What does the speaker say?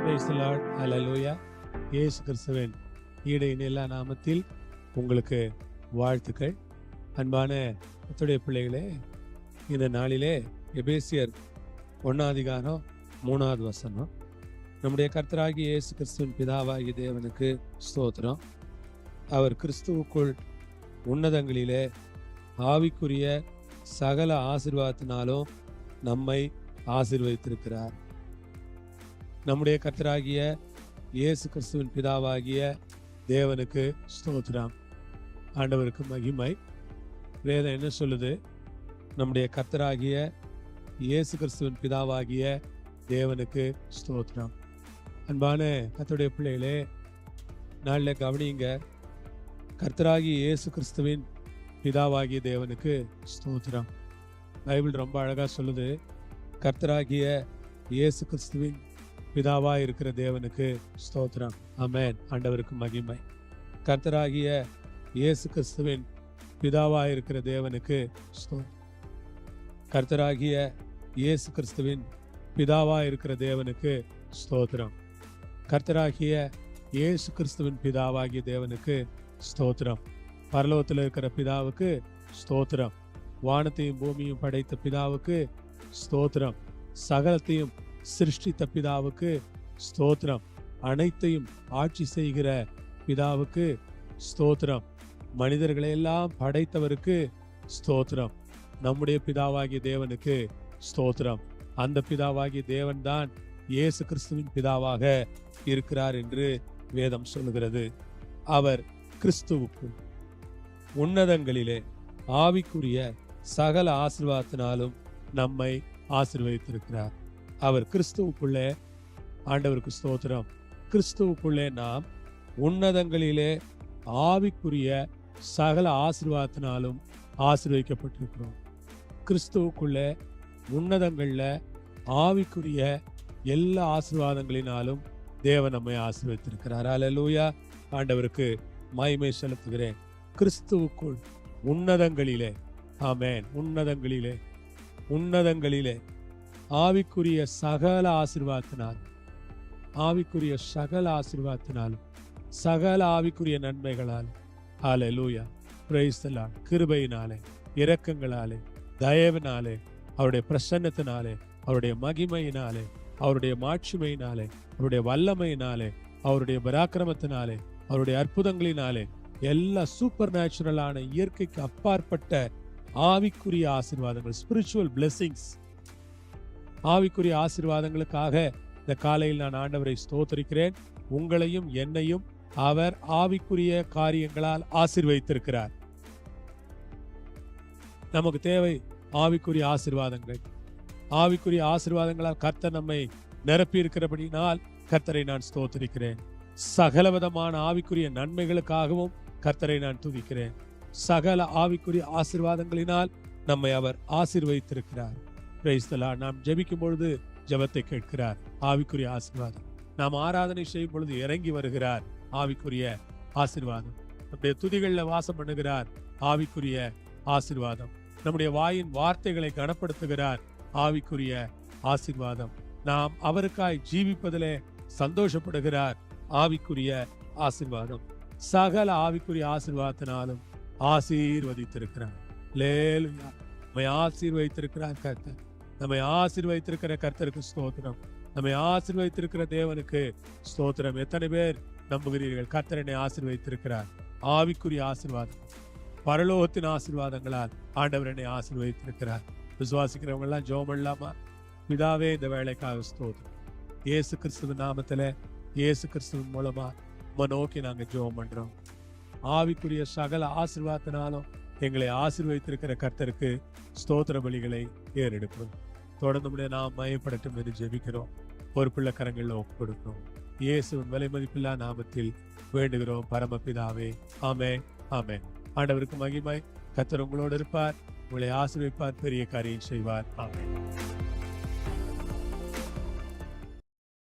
Praise the Lord. Hallelujah. இயேசு கிறிஸ்துவின் ஈடு இணையில்லா நாமத்தில் உங்களுக்கு வாழ்த்துக்கள். அன்பான கர்த்தருடைய பிள்ளைகளே, இந்த நாளிலே எபேசியர் 1:3 நம்முடைய கர்த்தராகிய இயேசு கிறிஸ்துவின் பிதாவாகிய தேவனுக்கு ஸ்தோத்திரம். அவர் கிறிஸ்துவுக்குள் உன்னதங்களிலே ஆவிக்குரிய சகல ஆசீர்வாதத்தினாலும் நம்மை ஆசீர்வதித்திருக்கிறார். நம்முடைய கர்த்தராகிய இயேசு கிறிஸ்துவின் பிதாவாகிய தேவனுக்கு ஸ்தோத்திரம். ஆண்டவருக்கு மகிமை. வேதம் என்ன சொல்லுது? நம்முடைய கர்த்தராகிய இயேசு கிறிஸ்துவின் பிதாவாகிய தேவனுக்கு ஸ்தோத்திரம். அன்பான கர்த்தருடைய பிள்ளைகளே, நாளில் கவனிங்க. கர்த்தராகிய இயேசு கிறிஸ்துவின் பிதாவாகிய தேவனுக்கு ஸ்தோத்திரம். பைபிள் ரொம்ப அழகா சொல்லுது, கர்த்தராகிய இயேசு கிறிஸ்துவின் பிதாவாய் இருக்கிற தேவனுக்கு ஸ்தோத்திரம். ஆமென். ஆண்டவருக்கு மகிமை. கர்த்தராகிய இயேசு கிறிஸ்துவின் பிதாவாய் இருக்கிற தேவனுக்கு ஸ்தோத்திரம். கர்த்தராகிய இயேசு கிறிஸ்துவின் பிதாவாய் இருக்கிற தேவனுக்கு ஸ்தோத்திரம். கர்த்தராகிய இயேசு கிறிஸ்துவின் பிதாவாகிய தேவனுக்கு ஸ்தோத்திரம். பரலோகத்தில் இருக்கிற பிதாவுக்கு ஸ்தோத்திரம். வானத்தையும் பூமியும் படைத்த பிதாவுக்கு ஸ்தோத்திரம். சகலத்தையும் சிருஷ்டித்த பிதாவுக்கு ஸ்தோத்திரம். அனைத்தையும் ஆட்சி செய்கிற பிதாவுக்கு ஸ்தோத்திரம். மனிதர்களையெல்லாம் படைத்தவருக்கு ஸ்தோத்திரம். நம்முடைய பிதாவாகிய தேவனுக்கு ஸ்தோத்திரம். அந்த பிதாவாகிய தேவன்தான் இயேசு கிறிஸ்துவின் பிதாவாக இருக்கிறார் என்று வேதம் சொல்லுகிறது. அவர் கிறிஸ்துவுக்குள் உன்னதங்களிலே ஆவிக்குரிய சகல ஆசீர்வாதத்தினாலும் நம்மை ஆசீர்வதித்திருக்கிறார். அவர் கிறிஸ்துவுக்குள்ளே, ஆண்டவருக்கு ஸ்தோத்திரம், கிறிஸ்துவுக்குள்ளே நாம் உன்னதங்களிலே ஆவிக்குரிய சகல ஆசீர்வாதத்தினாலும் ஆசீர்வதிக்கப்பட்டிருக்கிறோம். கிறிஸ்துவுக்குள்ளே உன்னதங்களில் ஆவிக்குரிய எல்லா ஆசீர்வாதங்களினாலும் தேவன் நம்மை ஆசீர்வதித்திருக்கிறார். அல்லேலூயா. ஆண்டவருக்கு மகிமை செலுத்துகிறேன். கிறிஸ்துவுக்குள் உன்னதங்களிலே, ஆமென், உன்னதங்களிலே உன்னதங்களிலே ஆவிக்குரிய சகல ஆசீர்வாதத்தினால், ஆவிக்குரிய சகல ஆசீர்வாதத்தினாலும் சகல ஆவிக்குரிய நன்மைகளால், ஹல்லேலூயா, பிரைஸ் தி லார்ட், கிருபையினாலே, இரக்கங்களாலே, தயவினாலே, அவருடைய பிரசன்னத்தினாலே, அவருடைய மகிமையினாலே, அவருடைய மாட்சிமையினாலே, அவருடைய வல்லமையினாலே, அவருடைய பராக்கிரமத்தினாலே, அவருடைய அற்புதங்களினாலே, எல்லா சூப்பர் நேச்சுரலான இயற்கைக்கு அப்பாற்பட்ட ஆவிக்குரிய ஆசீர்வாதங்கள், ஸ்பிரிச்சுவல் பிளெஸிங்ஸ், ஆவிக்குரிய ஆசீர்வாதங்களுக்காக இந்த காலையில் நான் ஆண்டவரை ஸ்தோத்திரிக்கிறேன். உங்களையும் என்னையும் அவர் ஆவிக்குரிய காரியங்களால் ஆசீர்வதித்திருக்கிறார். நமக்கு தேவை ஆவிக்குரிய ஆசீர்வாதங்கள். ஆவிக்குரிய ஆசீர்வாதங்களால் கர்த்தர் நம்மை நிரப்பி இருக்கிறபடினால் கர்த்தரை நான் ஸ்தோத்திரிக்கிறேன். சகலவிதமான ஆவிக்குரிய நன்மைகளுக்காகவும் கர்த்தரை நான் துதிக்கிறேன். சகல ஆவிக்குரிய ஆசீர்வாதங்களினால் நம்மை அவர் ஆசீர்வதித்திருக்கிறார். Praise the Lord. நாம் ஜெபிக்கும் பொழுது ஜெபத்தை கேட்கிறார், ஆவிக்குரிய ஆசீர்வாதம். நாம் ஆராதனை செய்யும் பொழுது இறங்கி வருகிறார், ஆவிக்குரிய ஆசீர்வாதம். நம்முடைய துதிகளில் வாசம் பண்ணுகிறார், ஆவிக்குரிய ஆசீர்வாதம். நம்முடைய வாயின் வார்த்தைகளை கனப்படுத்துகிறார், ஆவிக்குரிய ஆசீர்வாதம். நாம் அவருக்காய் ஜீவிப்பதிலே சந்தோஷப்படுகிறார், ஆவிக்குரிய ஆசீர்வாதம். சகல ஆவிக்குரிய ஆசீர்வாதத்தினாலும் ஆசீர்வதித்திருக்கிறார். அல்லேலூயா. நம்மை ஆசீர்வதித்திருக்கிறார் கர்த்தர். நம்மை ஆசீர்வதித்திருக்கிற கர்த்தருக்கு ஸ்தோத்திரம். நம்மை ஆசீர்வதித்திருக்கிற தேவனுக்கு ஸ்தோத்திரம். எத்தனை பேர் நம்புகிறீர்கள்? கர்த்தர் என்னை ஆசீர்வதித்திருக்கிறார். ஆவிக்குரிய ஆசீர்வாதம், பரலோகத்தின் ஆசீர்வாதங்களால் ஆண்டவர் என்னை ஆசீர்வதித்திருக்கிறார். விசுவாசிக்கிறவங்க எல்லாம் ஜெபம் பண்ணலாமா? பிதாவே, இந்த வேலைக்காக ஸ்தோத்திரம். இயேசு கிறிஸ்துவின் நாமத்தில், இயேசு கிறிஸ்துவின் மூலமா உம்மை நோக்கி நாங்கள் ஜெபம் பண்றோம். ஆவிக்குரிய சகல ஆசீர்வாதத்தினாலும் எங்களை ஆசீர்வதித்திருக்கிற கர்த்தருக்கு ஸ்தோத்திர பலிகளை ஏறெடுக்கிறோம். தொடர்ந்து நாம் மயப்படட்டும் என்று ஜெபிக்கிறோம். ஒரு பிள்ளை கரங்களில் ஒப்பு கொடுக்கிறோம். இயேசுவின் விலை மதிப்பில்லா நாமத்தில் வேண்டுகிறோம் பரமபிதாவே. ஆமென், ஆமென். ஆண்டவருக்கு மகிமை. கர்த்தர் உங்களோடு இருப்பார், உங்களை ஆசீர்வதிப்பார், பெரிய காரியம் செய்வார். ஆமென்.